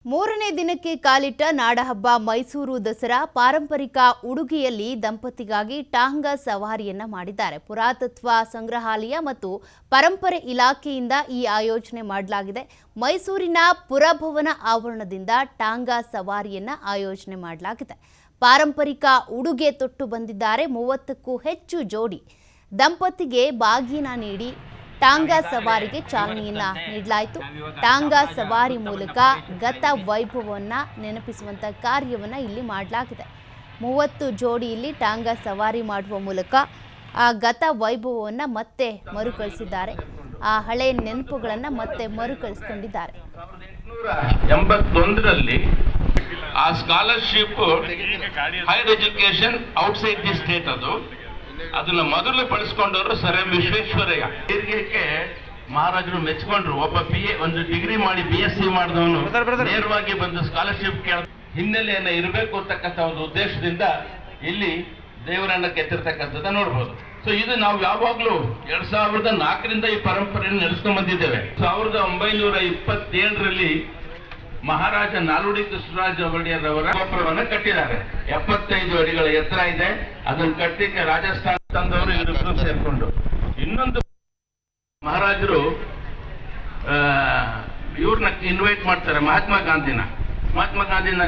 ಮೂರನೇ ದಿನಕ್ಕೆ ಕಾಲಿಟ್ಟ ನಾಡಹಬ್ಬ ಮೈಸೂರು ದಸರಾ ಪಾರಂಪರಿಕ ಉಡುಗೆಯಲ್ಲಿ ದಂಪತಿಗಾಗಿ ಟಾಂಗಾ ಸವಾರಿಯನ್ನ ಮಾಡಿದ್ದಾರೆ. ಪುರಾತತ್ವ ಸಂಗ್ರಹಾಲಯ ಮತ್ತು ಪರಂಪರೆ ಇಲಾಖೆಯಿಂದ ಈ ಆಯೋಜನೆ ಮಾಡಲಾಗಿದೆ. ಮೈಸೂರಿನ ಪುರಭವನ ಆವರಣದಿಂದ ಟಾಂಗಾ ಸವಾರಿಯನ್ನ ಆಯೋಜನೆ ಮಾಡಲಾಗಿದೆ. ಪಾರಂಪರಿಕ ಉಡುಗೆ ತೊಟ್ಟು ಬಂದಿದ್ದಾರೆ 30ಕ್ಕೂ ಹೆಚ್ಚು ಜೋಡಿ. ದಂಪತಿಗೆ ಬಾಗಿನ ನೀಡಿ ಟಾಂಗಾ ಸವಾರಿಗೆ ಚಾಲನೆಯನ್ನ ನೀಡಲಾಯಿತು. ಟಾಂಗಾ ಸವಾರಿ ಮೂಲಕ ಗತ ವೈಭವವನ್ನ ನೆನಪಿಸುವಂತ ಕಾರ್ಯವನ್ನ ಇಲ್ಲಿ ಮಾಡಲಾಗಿದೆ. 30 ಜೋಡಿಯಲ್ಲಿ ಟಾಂಗಾ ಸವಾರಿ ಮಾಡುವ ಮೂಲಕ ಆ ಗತ ವೈಭವವನ್ನ ಮತ್ತೆ ಮರುಕಳಿಸಿದ್ದಾರೆ. ಆ ಹಳೆ ನೆನಪುಗಳನ್ನ ಮತ್ತೆ ಮರುಕಳಿಸಿಕೊಂಡಿದ್ದಾರೆ. 1981ರಲ್ಲಿ ಆ scholarship higher education outside the state ಅದನ್ನ ಮೊದಲು ಬಳಸ್ಕೊಂಡವರು ಸರ್ ಎಂ ವಿಶ್ವೇಶ್ವರಯ್ಯ. ಹಿರಿಯಕ್ಕೆ ಮಹಾರಾಜರು ಮೆಚ್ಕೊಂಡ್ರು. ಒಬ್ಬ ಒಂದು ಡಿಗ್ರಿ ಮಾಡಿ BSc ಮಾಡಿದವನು ನೇರವಾಗಿ ಬಂದು ಸ್ಕಾಲರ್ಶಿಪ್ ಕೇಳ ಹಿನ್ನೆಲೆಯನ್ನ ಇರಬೇಕು ಅಂತಕ್ಕಂಥ ಒಂದು ಉದ್ದೇಶದಿಂದ ಇಲ್ಲಿ ದೇವರನ್ನ ಕೆತ್ತಿರ್ತಕ್ಕಂಥದ್ದು ನೋಡ್ಬೋದು. ಸೊ ಇದು ನಾವು ಯಾವಾಗ್ಲೂ 2004ರಿಂದ ಈ ಪರಂಪರೆಯನ್ನು ನಡೆಸ್ಕೊಂಡ್ ಬಂದಿದ್ದೇವೆ. 1927ರಲ್ಲಿ ಮಹಾರಾಜ ನಾಲ್ವಡಿ ಕೃಷ್ಣರಾಜ ಒಡೆಯರ್ ಅವರ ಗೋಪುರವನ್ನು ಕಟ್ಟಿದ್ದಾರೆ. 75 ಅಡಿಗಳ ಎತ್ತರ ಇದೆ. ಅದನ್ನು ಕಟ್ಟಿಕ್ಕೆ ರಾಜಸ್ಥಾನ ತಂದವರು ಇವರಿಬ್ಬರು ಸೇರ್ಕೊಂಡು. ಇನ್ನೊಂದು ಮಹಾರಾಜರು ಇವ್ರನ್ನ ಇನ್ವೈಟ್ ಮಾಡ್ತಾರೆ, ಮಹಾತ್ಮ ಗಾಂಧಿನ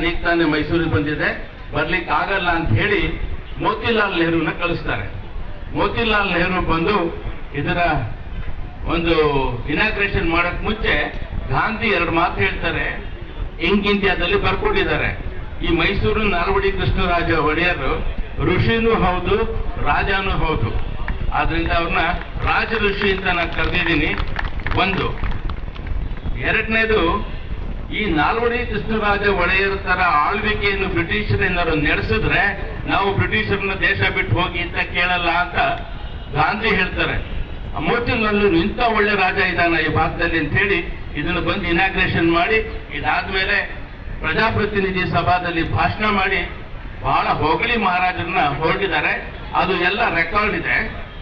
ಈಗ ತಾನೇ ಮೈಸೂರಿಗೆ ಬಂದಿದೆ, ಬರ್ಲಿಕ್ಕೆ ಆಗಲ್ಲ ಅಂತ ಹೇಳಿ ಮೋತಿಲಾಲ್ ನೆಹರೂನ ಕಳಿಸ್ತಾರೆ. ಮೋತಿಲಾಲ್ ನೆಹರು ಬಂದು ಇದರ ಒಂದು ಇನಾಗ್ರೇಷನ್ ಮಾಡಕ್ ಮುಂಚೆ ಗಾಂಧಿ 2 ಮಾತು ಹೇಳ್ತಾರೆ. ಇಂಗ್ ಇಂಡಿಯಾದಲ್ಲಿ ಬರ್ಕೊಂಡಿದ್ದಾರೆ. ಈ ಮೈಸೂರು ನಾಲ್ವಡಿ ಕೃಷ್ಣರಾಜ ಒಡೆಯರು ಋಷಿನೂ ಹೌದು, ರಾಜನೂ ಹೌದು. ಆದ್ರಿಂದ ಅವ್ರನ್ನ ರಾಜ ಋಷಿ ಅಂತ ನಾನು ಕರೆದಿದ್ದೀನಿ. ಒಂದು. ಎರಡನೇದು, ಈ ನಾಲ್ವಡಿ ಕೃಷ್ಣರಾಜ ಒಡೆಯರ ತರ ಆಳ್ವಿಕೆಯನ್ನು ಬ್ರಿಟಿಷರೇನಾದ್ರು ನಡೆಸಿದ್ರೆ ನಾವು ಬ್ರಿಟಿಷರನ್ನ ದೇಶ ಬಿಟ್ಟು ಹೋಗಿ ಅಂತ ಕೇಳಲ್ಲ ಅಂತ ಗಾಂಧಿ ಹೇಳ್ತಾರೆ. ಮೋತಿಲಾಲ್ ಇಂಥ ಒಳ್ಳೆ ರಾಜ ಇದ್ದಾನ ಈ ಭಾಗದಲ್ಲಿ ಅಂತ ಹೇಳಿ ಇದನ್ನು ಬಂದು ಇನಾಗ್ರೇಷನ್ ಮಾಡಿ, ಇದಾದ್ಮೇಲೆ ಪ್ರಜಾಪ್ರತಿನಿಧಿ ಸಭಾದಲ್ಲಿ ಭಾಷಣ ಮಾಡಿ ಬಹಳ ಹೊಗಳಿ ಮಹಾರಾಜರನ್ನ ಹೊರಟಿದ್ದಾರೆ. ಅದು ಎಲ್ಲ ರೆಕಾರ್ಡ್ ಇದೆ.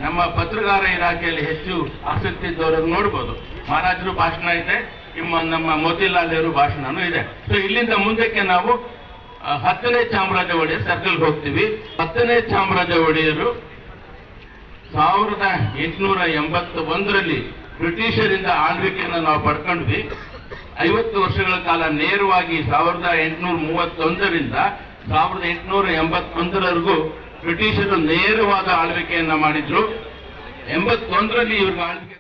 ನಮ್ಮ ಪತ್ರಕಾರ ಇಲಾಖೆಯಲ್ಲಿ ಹೆಚ್ಚು ಆಸಕ್ತಿ ಇದ್ದವರನ್ನು ನೋಡ್ಬೋದು. ಮಹಾರಾಜರು ಭಾಷಣ ಇದೆ, ನಮ್ಮ ಮೋತಿಲಾಲ್ ನೆಹರು ಭಾಷಣನೂ ಇದೆ. ಸೊ ಇಲ್ಲಿಂದ ಮುಂದಕ್ಕೆ ನಾವು 10ನೇ ಚಾಮರಾಜ ಒಡೆಯರ್ ಸರ್ಕಲ್ಗೆ ಹೋಗ್ತೀವಿ. 10ನೇ ಚಾಮರಾಜ ಒಡೆಯರು 1881ರಲ್ಲಿ ಬ್ರಿಟಿಷರಿಂದ ಆಳ್ವಿಕೆಯನ್ನು ನಾವು ಪಡ್ಕೊಂಡ್ವಿ. 50 ವರ್ಷಗಳ ಕಾಲ ನೇರವಾಗಿ 1831ರಿಂದ 1881ರವರೆಗೂ ಬ್ರಿಟಿಷರು ನೇರವಾದ ಆಳ್ವಿಕೆಯನ್ನ ಮಾಡಿದ್ರು. 81ರಲ್ಲಿ ಇವ್ರಿಗೆ ಆಳ್ವಿಕೆ